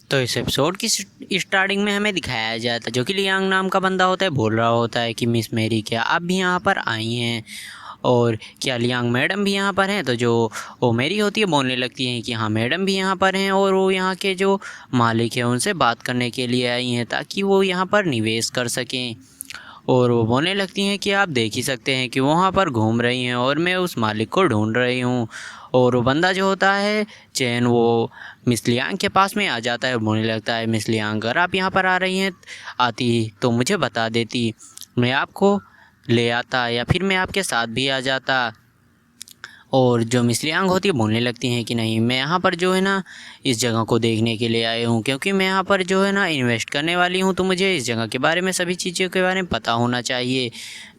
तो इस एपिसोड की स्टार्टिंग में हमें दिखाया जाता है जो कि लियांग नाम का बंदा होता है बोल रहा होता है कि मिस मेरी क्या आप भी यहाँ पर आई हैं और क्या लियांग मैडम भी यहाँ पर हैं। तो जो वो मेरी होती है बोलने लगती हैं कि हाँ मैडम भी यहाँ पर हैं और वो यहाँ के जो मालिक हैं उनसे बात करने के लिए आई हैं ताकि वो यहाँ पर निवेश कर सकें। और वो बोलने लगती हैं कि आप देख ही सकते हैं कि वो वहाँ पर घूम रही हैं और मैं उस मालिक को ढूंढ रही हूँ। और वो बंदा जो होता है चैन वो मिस लियांग के पास में आ जाता है, बोलने लगता है मिस लियांग अगर आप यहाँ पर आ रही हैं आती तो मुझे बता देती, मैं आपको ले आता या फिर मैं आपके साथ भी आ जाता। और जो मिस लियांग होती है बोलने लगती हैं कि नहीं मैं यहाँ पर जो है ना इस जगह को देखने के लिए आई हूँ क्योंकि मैं यहाँ पर जो है ना इन्वेस्ट करने वाली हूँ, तो मुझे इस जगह के बारे में सभी चीज़ों के बारे में पता होना चाहिए।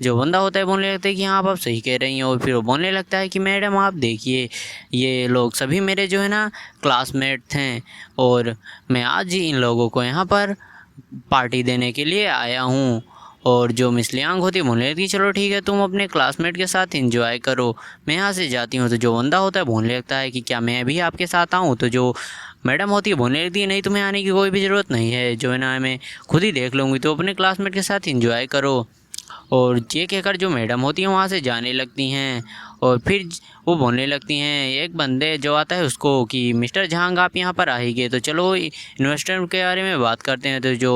जो बंदा होता है बोलने लगता है कि हाँ आप सही कह रही हैं। और फिर वो बोलने लगता है कि मैडम आप देखिए ये लोग सभी मेरे जो है ना क्लासमेट हैं और मैं आज ही इन लोगों को यहाँ पर पार्टी देने के लिए आया हूँ। और जो मिस लियांग होती है बोलने लगती है चलो ठीक है तुम अपने क्लासमेट के साथ एंजॉय करो, मैं यहाँ से जाती हूँ। तो जो बंदा होता है बोलने लगता है कि क्या मैं भी आपके साथ आऊँ। तो जो मैडम होती है बोलने लगती है नहीं तुम्हें आने की कोई भी ज़रूरत नहीं है, जो है ना मैं खुद ही देख लूँगी, तो अपने क्लासमेट के साथ एंजॉय करो। और ये कहकर जो मैडम होती हैं वहाँ से जाने लगती हैं। और फिर वो बोलने लगती हैं एक बंदे जो आता है उसको कि मिस्टर झांग आप यहाँ पर आएंगे तो चलो इन्वेस्टर के बारे में बात करते हैं। तो जो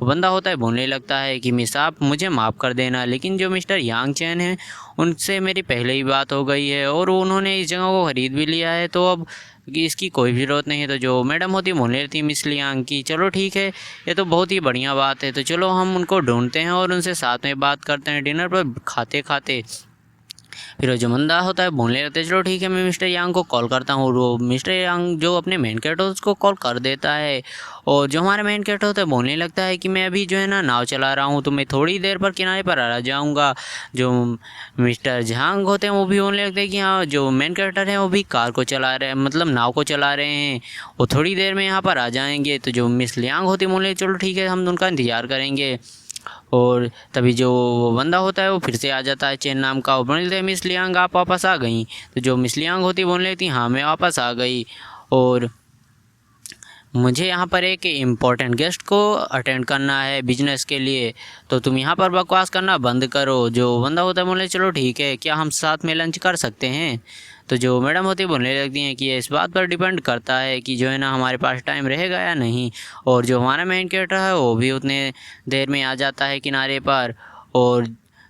बंदा होता है बोलने लगता है कि मिस आप मुझे माफ़ कर देना, लेकिन जो मिस्टर यांग चैन है उनसे मेरी पहले ही बात हो गई है और उन्होंने इस जगह को ख़रीद भी लिया है, तो अब कि इसकी कोई भी ज़रूरत नहीं है। तो जो मैडम होती है बोलने लगती है मिस लियांग की चलो ठीक है ये तो बहुत ही बढ़िया बात है, तो चलो हम उनको ढूंढते हैं और उनसे साथ में बात करते हैं डिनर पर खाते खाते। फिर वो जो बंदा होता है बोलने लगता है चलो ठीक है मैं मिस्टर यांग को कॉल करता हूँ। वो मिस्टर यांग जो अपने मेन कैरेक्टर उसको कॉल कर देता है। और जो हमारा मेन कैरेक्टर होता है बोलने लगता है कि मैं अभी जो है ना नाव चला रहा हूँ तो मैं थोड़ी देर पर किनारे पर आ जाऊँगा। जो मिस्टर झांग होते हैं वो भी बोलने लगते हैं कि हाँ जो मेन कैरेक्टर है वो भी कार को चला रहे हैं मतलब नाव को चला रहे हैं, वो थोड़ी देर में यहाँ पर आ जाएंगे। तो जो मिस लियांग होती है बोले चलो ठीक है हम उनका इंतज़ार करेंगे। और तभी जो वो बंदा होता है वो फिर से आ जाता है चैन नाम का, वो बोलने लगता है मिस लियांग आप वापस आ गई। तो जो मिस लियांग होती है बोलने लगती हाँ मैं वापस आ गई और मुझे यहाँ पर एक इम्पोर्टेंट गेस्ट को अटेंड करना है बिजनेस के लिए, तो तुम यहाँ पर बकवास करना बंद करो। जो बंदा होता है बोले चलो ठीक है क्या हम साथ में लंच कर सकते हैं। तो जो मैडम होती है बोलने लगती हैं कि ये इस बात पर डिपेंड करता है कि जो है ना हमारे पास टाइम रहेगा या नहीं। और जो हमारा मेन कैरेक्टर है वो भी उतने देर में आ जाता है किनारे पर। और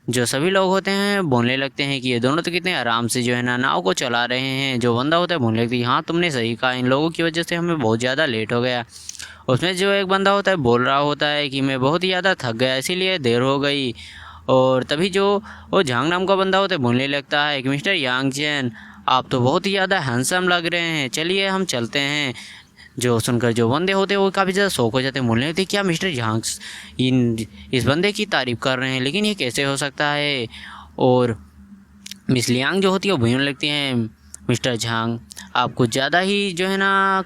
जो सभी लोग होते हैं बोलने लगते हैं कि ये दोनों तो कितने आराम से जो है ना नाव को चला रहे हैं। जो बंदा होता है बोलने लगती है हाँ तुमने सही कहा इन लोगों की वजह से हमें बहुत ज़्यादा लेट हो गया। उसमें जो एक बंदा होता है बोल रहा होता है कि मैं बहुत ही ज़्यादा थक गया इसीलिए देर हो गई। और तभी जो वो झांग नाम का बंदा होता है बोलने लगता है कि मिस्टर यांग चैन आप तो बहुत ही ज़्यादा हैंडसम लग रहे हैं, चलिए हम चलते हैं। जो सुनकर जो बंदे होते हैं वो काफ़ी ज़्यादा शौक हो जाते हैं, बोलने लगते क्या मिस्टर झांग इस बंदे की तारीफ़ कर रहे हैं लेकिन ये कैसे हो सकता है। और मिस लियांग जो होती है वो बोलने लगती हैं मिस्टर झांग आप कुछ ज़्यादा ही जो है ना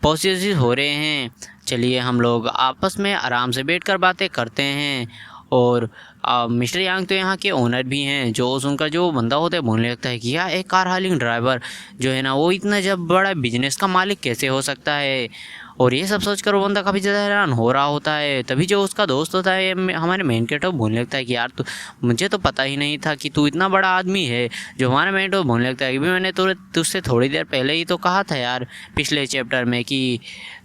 पॉजिटिव हो रहे हैं, चलिए हम लोग आपस में आराम से बैठकर बातें करते हैं। और मिस्टर यांग तो यहाँ के ओनर भी हैं। जो सुनकर जो बंदा होता है बोलने लगता है कि यार एक कार हालिंग ड्राइवर जो है ना वो इतना जब बड़ा बिजनेस का मालिक कैसे हो सकता है। और ये सब सोचकर वो बंदा काफ़ी ज़्यादा हैरान हो रहा होता है। तभी जो उसका दोस्त होता है हमारे मेन कैरेक्टर बोलने लगता है कि यार तू मुझे तो पता ही नहीं था कि तू इतना बड़ा आदमी है। जो हमारा मेन कैरेक्टर बोलने लगता है कि मैंने तुझसे थोड़ी देर पहले ही तो कहा था यार पिछले चैप्टर में कि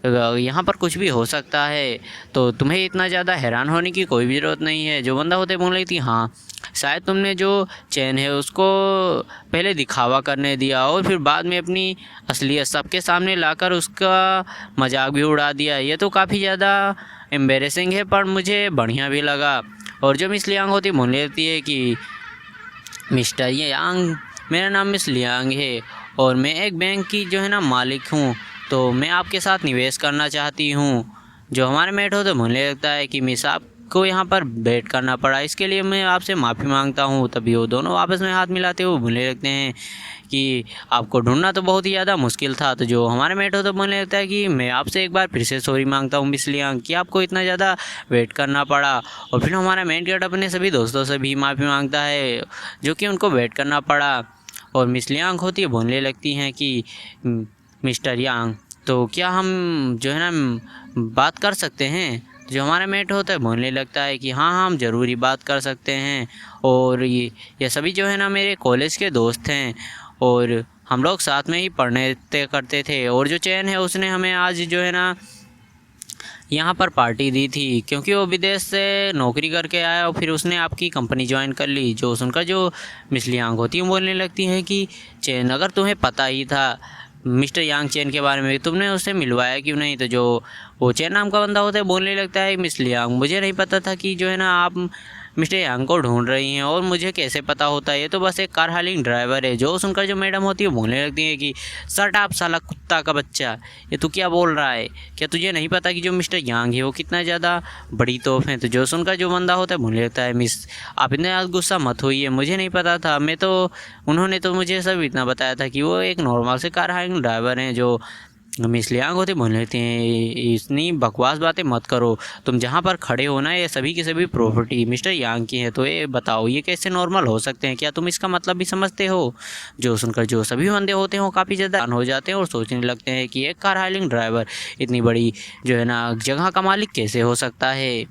यहाँ पर कुछ भी हो सकता है, तो तुम्हें इतना ज़्यादा हैरान होने की कोई भी ज़रूरत नहीं है। जो बंदा होता है बोलने लगती हाँ शायद तुमने जो चैन है उसको पहले दिखावा करने दिया और फिर बाद में अपनी असलियत सबके सामने लाकर उसका मजाक भी उड़ा दिया, ये तो काफ़ी ज़्यादा एम्बेरसिंग है पर मुझे बढ़िया भी लगा। और जो मिस लियांग होती है बोलने लगती है कि मिस्टर यांग मेरा नाम मिस लियांग है और मैं एक बैंक की जो है ना मालिक हूँ, तो मैं आपके साथ निवेश करना चाहती हूँ। जो हमारे मेट होते बोलने लगता है कि मिस आपको यहाँ पर वेट करना पड़ा इसके लिए मैं आपसे माफ़ी मांगता हूँ। तभी वो दोनों आपस में हाथ मिलाते हुए बोलने लगते हैं कि आपको ढूंढना तो बहुत ही ज़्यादा मुश्किल था। तो जो हमारे मेट होते बोलने लगता है कि मैं आपसे एक बार फिर से सॉरी मांगता हूँ मिस लियांग कि आपको इतना ज़्यादा वेट करना पड़ा। और फिर हमारा मेन कैरेक्टर अपने सभी दोस्तों से भी माफ़ी मांगता है जो कि उनको वेट करना पड़ा। और मिस लियांग होती है बोलने लगती हैं कि मिस्टर यांग तो क्या हम जो है ना बात कर सकते हैं? जो हमारा मेट होता है बोलने लगता है कि हाँ हम ज़रूरी बात कर सकते हैं। और ये सभी जो है ना मेरे कॉलेज के दोस्त हैं और हम लोग साथ में ही पढ़ने करते थे। और जो चैन है उसने हमें आज जो है ना यहाँ पर पार्टी दी थी, क्योंकि वो विदेश से नौकरी करके आया और फिर उसने आपकी कंपनी ज्वाइन कर ली। जो सुनकर जो मिस लियांग होती है बोलने लगती है कि चैन, अगर तुम्हें पता ही था मिस्टर यांग चैन के बारे में, तुमने उससे मिलवाया क्यों नहीं? तो जो वो चैन नाम का बंदा होता है बोलने लगता है, मिस लियांग मुझे नहीं पता था कि जो है ना आप मिस्टर यांग को ढूंढ रही हैं, और मुझे कैसे पता होता है, ये तो बस एक कार हालिंग ड्राइवर है। जो सुनकर जो मैडम होती है बोलने लगती है कि शट अप साला कुत्ता का बच्चा, ये तू क्या बोल रहा है? क्या तुझे नहीं पता कि जो मिस्टर यांग है वो कितना ज़्यादा बड़ी तोप है? तो जो सुनकर जो बंदा होता है बोलने लगता है, मिस आप इतने ज़्यादा गुस्सा मत होइए, मुझे नहीं पता था, उन्होंने तो मुझे सब इतना बताया था कि वो एक नॉर्मल से कार हालिंग ड्राइवर हैं। जो मिस लियांग होते बोलने लगते हैं, इतनी बकवास बातें मत करो, तुम जहाँ पर खड़े हो ना ये सभी की सभी प्रॉपर्टी मिस्टर यांग की है, तो ये बताओ ये कैसे नॉर्मल हो सकते हैं? क्या तुम इसका मतलब भी समझते हो? जो सुनकर जो सभी बंदे होते हैं वो काफ़ी ज़्यादा हो जाते हैं और सोचने लगते हैं कि एक कार हाइलिंग ड्राइवर इतनी बड़ी जो है ना जगह का मालिक कैसे हो सकता है।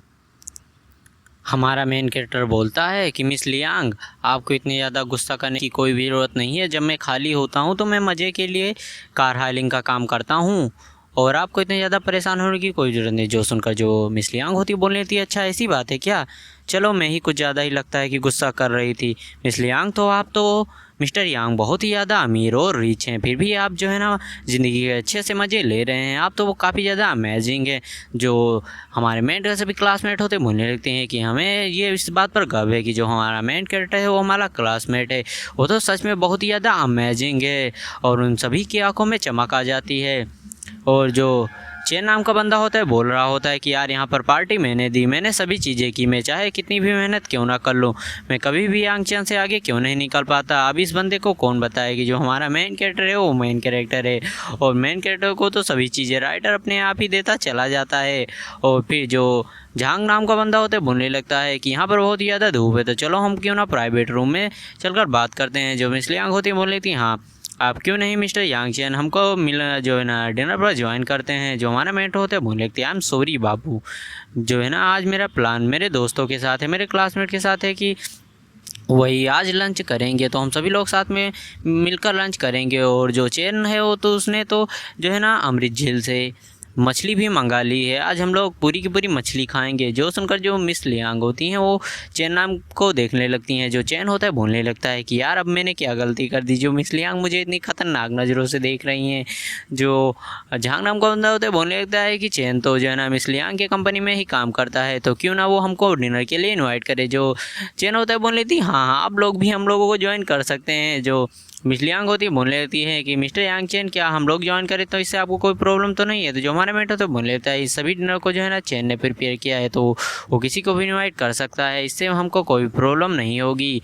हमारा मेन कैरेक्टर बोलता है कि मिस लियांग, आपको इतनी ज़्यादा गुस्सा करने की कोई भी ज़रूरत नहीं है। जब मैं खाली होता हूँ तो मैं मज़े के लिए कार हाइलिंग का काम करता हूँ, और आपको इतने ज़्यादा परेशान होने की कोई ज़रूरत नहीं। जो सुनकर जो मिस लियांग होती है बोलने लगती है, अच्छा ऐसी बात है क्या? चलो मैं ही कुछ ज़्यादा ही लगता है कि गुस्सा कर रही थी। मिस लियांग, तो आप तो मिस्टर यांग बहुत ही ज़्यादा अमीर और रिच हैं, फिर भी आप जो है ना ज़िंदगी के अच्छे से मज़े ले रहे हैं, आप तो वो काफ़ी ज़्यादा अमेजिंग है। जो हमारे मेन कैरेक्टर सभी क्लासमेट होते बोलने लगते हैं कि हमें ये इस बात पर गर्व है कि जो हमारा मेन कैरेक्टर है वो हमारा क्लासमेट है, वो तो सच में बहुत ही ज़्यादा अमेजिंग है। और उन सभी की आंखों में चमक आ जाती है। और जो चेन नाम का बंदा होता है बोल रहा होता है कि यार यहाँ पर पार्टी मैंने दी, मैंने सभी चीज़ें की, मैं चाहे कितनी भी मेहनत क्यों ना कर लूँ, मैं कभी भी यांग चैन से आगे क्यों नहीं निकल पाता। अब इस बंदे को कौन बताए कि जो हमारा मेन कैरेक्टर है वो मेन कैरेक्टर है, और मेन कैरेक्टर को तो सभी चीज़ें राइटर अपने आप ही देता चला जाता है। और फिर जो झांग नाम का बंदा होता है बोलने लगता है कि यहाँ पर बहुत ही ज़्यादा धूप है, तो चलो हम क्यों ना प्राइवेट रूम में चलकर बात करते हैं। जो मिस लियांग होती है बोल लेती हाँ आप क्यों नहीं मिस्टर यांग चैन, हमको मिल जो है ना डिनर पर ज्वाइन करते हैं। जो हमारा मेट होता है बोलने लगते हैं, आई एम सॉरी बाबू, जो है ना आज मेरा प्लान मेरे दोस्तों के साथ है, मेरे क्लासमेट के साथ है कि वही आज लंच करेंगे, तो हम सभी लोग साथ में मिलकर लंच करेंगे। और जो चैन है वो तो उसने तो जो है ना अमृत झील से मछली भी मंगा ली है, आज हम लोग पूरी की पूरी मछली खाएंगे। जो सुनकर जो मिस लियांग होती हैं वो चैन नाम को देखने लगती हैं। जो चैन होता है बोलने लगता है कि यार अब मैंने क्या गलती कर दी, जो मिस लियांग मुझे इतनी खतरनाक नज़रों से देख रही हैं। जो झांग नाम का बंदा होता है बोलने लगता है कि चैन तो जो है ना मिस लियांग की कंपनी में ही काम करता है, तो क्यों ना वो हमको डिनर के लिए इन्वाइट करे। जो चैन होता है बोलने लगती हाँ हाँ आप लोग भी हम लोगों को ज्वाइन कर सकते हैं। जो मिस लियांग होती है बोलने लगती है कि मिस्टर यांग चैन, क्या हम लोग ज्वाइन करें तो इससे आपको कोई प्रॉब्लम तो नहीं है? तो जो हमारा मेट होता है बोल लेता है, इस सभी डिनर को जो है ना चैन ने प्रिपेयर किया है, तो वो किसी को भी इनवाइट कर सकता है, इससे हमको कोई प्रॉब्लम नहीं होगी।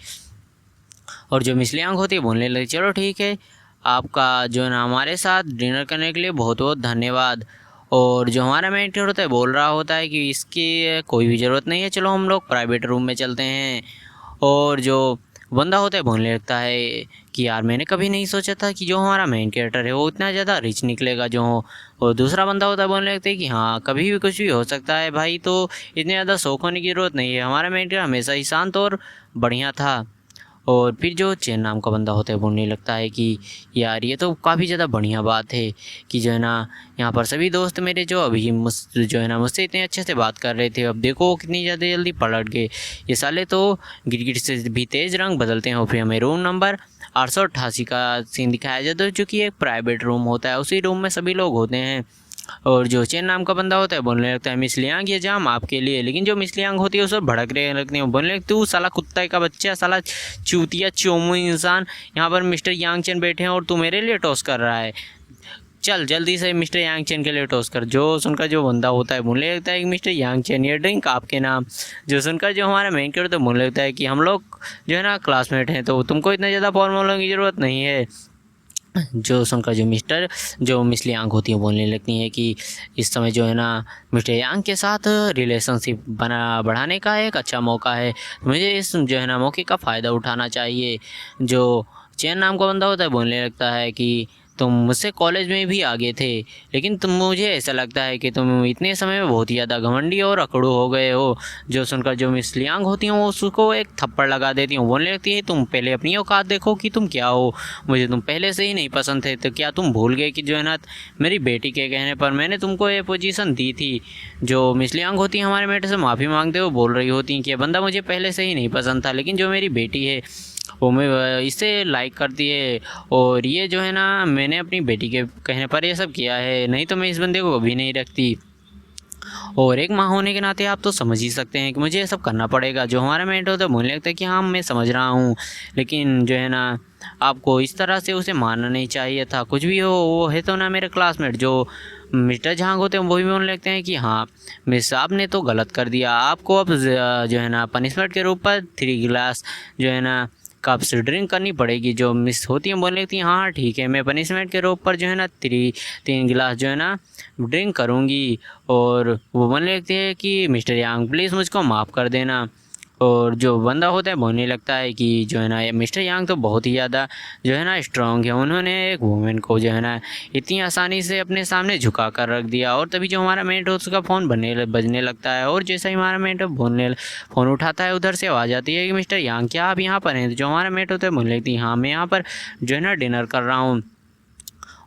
और जो मिस लियांग होती है बोलने लगी, चलो ठीक है, आपका जो है ना हमारे साथ डिनर करने के लिए बहुत बहुत धन्यवाद। और जो हमारा मेंटर होता है बोल रहा होता है कि इसकी कोई भी ज़रूरत नहीं है, चलो हम लोग प्राइवेट रूम में चलते हैं। और जो बंदा होता है बोलने लगता है कि यार मैंने कभी नहीं सोचा था कि जो हमारा मेन कैरेक्टर है वो इतना ज़्यादा रिच निकलेगा। जो और दूसरा बंदा होता है बोलने लगता है कि हाँ कभी भी कुछ भी हो सकता है भाई, तो इतने ज़्यादा शौक होने की ज़रूरत नहीं है, हमारा मेन कैरेक्टर हमेशा ही शांत और बढ़िया था। और फिर जो चैन नाम का बंदा होता है बोलने लगता है कि यार ये तो काफ़ी ज़्यादा बढ़िया बात है कि जो है ना यहाँ पर सभी दोस्त मेरे जो अभी जो है ना मुझसे इतने अच्छे से बात कर रहे थे, अब देखो कितनी ज़्यादा जल्दी पलट गए ये साले, तो गिरगिट से भी तेज़ रंग बदलते हैं। और फिर हमें रूम नंबर 888 का सीन दिखाया जाता है, जो कि एक प्राइवेट रूम होता है, उसी रूम में सभी लोग होते हैं। और जो चैन नाम का बंदा होता है बोलने लगता है, मिस लियांग ये जाम आपके लिए। लेकिन जो मिस लियांग होती है उस पर भड़क रहे लगती है, बोलने लगती तू साला कुत्ता का बच्चा, साला चूतिया चोमू इंसान, यहाँ पर मिस्टर यांग चैन बैठे हैं और तू मेरे लिए टॉस कर रहा है, चल जल्दी से मिस्टर यांग चैन के लिए टॉस कर। जो सुनकर जो बंदा होता है बोलने लगता है कि मिस्टर यांग चैन ये ड्रिंक आपके नाम। जो सुनकर जो हमारा मेन कैरेक्टर तो बोलने लगता है कि हम लोग जो है ना क्लासमेट हैं, तो तुमको इतना ज़्यादा फॉर्मूलों की ज़रूरत नहीं है। जो सुनकर जो मिस लियांग होती है बोलने लगती है कि इस समय जो है ना मिस्टर यांग के साथ रिलेशनशिप बढ़ाने का एक अच्छा मौका है, मुझे इस जो है ना मौके का फ़ायदा उठाना चाहिए। जो चैन नाम का बंदा होता है बोलने लगता है कि तुम मुझसे कॉलेज में भी आगे थे, लेकिन तुम मुझे ऐसा लगता है कि तुम इतने समय में बहुत ही ज़्यादा घमंडी और अकड़ू हो गए हो। जो सुनकर जो मिस लियांग होती हैं वो उसको एक थप्पड़ लगा देती हूँ, बोलने लगती है तुम पहले अपनी औकात देखो कि तुम क्या हो, मुझे तुम पहले से ही नहीं पसंद थे, तो क्या तुम भूल गए कि जो है ना मेरी बेटी के कहने पर मैंने तुमको ये पोजीशन दी थी। जो मिस लियांग होती हैं हमारे बेटे से माफ़ी मांगते हुए बोल रही होती हैं कि ये बंदा मुझे पहले से ही नहीं पसंद था, लेकिन जो मेरी बेटी है वो मैं इसे लाइक करती है, और ये जो है ना मैंने अपनी बेटी के कहने पर ये सब किया है, नहीं तो मैं इस बंदे को कभी नहीं रखती। और एक माँ होने के नाते आप तो समझ ही सकते हैं कि मुझे ये सब करना पड़ेगा। जो हमारा मेंटर होता है मुझे लगता है कि हाँ मैं समझ रहा हूँ, लेकिन जो है ना आपको इस तरह से उसे मानना नहीं चाहिए था। कुछ भी हो वो है तो ना मेरे क्लासमेट। जो मिस्टर झांग होते हैं वो भी बोलने लगते हैं कि हाँ मिस आपने तो गलत कर दिया, आपको अब जो है ना पनिशमेंट के रूप पर 3 गिलास जो है ना कप से ड्रिंक करनी पड़ेगी। जो मिस होती हैं बोलने लगती हैं हाँ ठीक है, मैं पनिशमेंट के रूप पर जो है ना 3 गिलास जो है ना ड्रिंक करूँगी। और वो बोलने लगती है कि मिस्टर यांग प्लीज़ मुझको माफ़ कर देना। और जो बंदा होता है बोलने लगता है कि जो है ना ये मिस्टर यांग तो बहुत ही ज़्यादा जो है ना स्ट्रॉन्ग है, उन्होंने एक वुमेन को जो है ना इतनी आसानी से अपने सामने झुका कर रख दिया। और तभी जो हमारा मेंट उसका फ़ोन बजने लगता है, और जैसा ही हमारा मेंट फ़ोन उठाता है उधर से आवाज़ आती है कि मिस्टर यांग क्या आप यहाँ पर हैं। तो जो हमारा मेंट होता है बोलने लगती है हाँ मैं यहाँ पर जो है ना डिनर कर रहा हूँ।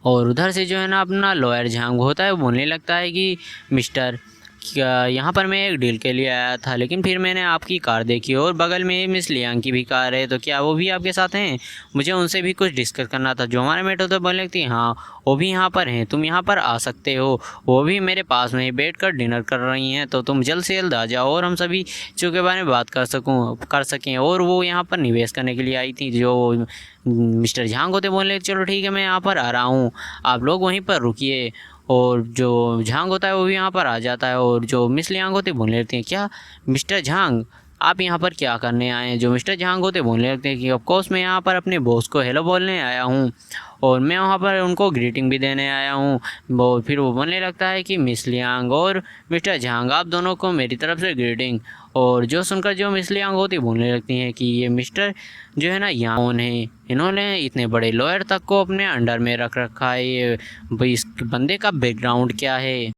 और उधर से जो है ना अपना लॉयर झांग होता है वो बोलने लगता है कि मिस्टर क्या यहाँ पर मैं एक डील के लिए आया था, लेकिन फिर मैंने आपकी कार देखी और बगल में मिस लियांग की भी कार है, तो क्या वो भी आपके साथ हैं, मुझे उनसे भी कुछ डिस्कस करना था। जो हमारे मेट होते बोलने लगती हाँ वो भी यहाँ पर हैं, तुम यहाँ पर आ सकते हो, वो भी मेरे पास में ही बैठ कर डिनर कर रही हैं, तो तुम जल्द से जल्द आ जाओ और हम सभी चीज़ों के बारे में बात कर सकें। और वो यहाँ पर निवेश करने के लिए आई थी। जो मिस्टर झांग होते बोलने चलो ठीक है मैं यहाँ पर आ रहा हूँ, आप लोग वहीं पर रुकिए। और जो झांग होता है वो भी यहाँ पर आ जाता है, और जो मिस लियांग होते बोलने लगते हैं क्या मिस्टर झांग आप यहाँ पर क्या करने आए हैं। जो मिस्टर झांग होते बोलने लगते हैं कि ऑफ कोर्स मैं यहाँ पर अपने बॉस को हेलो बोलने आया हूँ, और मैं वहाँ पर उनको ग्रीटिंग भी देने आया हूँ। वो फिर वो बोलने लगता है कि मिस लियांग और मिस्टर झांग आप दोनों को मेरी तरफ से ग्रीटिंग। और जो सुनकर जो मिस लियांग होती बोलने लगती हैं कि ये मिस्टर जो है ना यहाँ कौन है, इन्होंने इतने बड़े लॉयर तक को अपने अंडर में रख रखा है, ये भाई इस बंदे का बैकग्राउंड क्या है।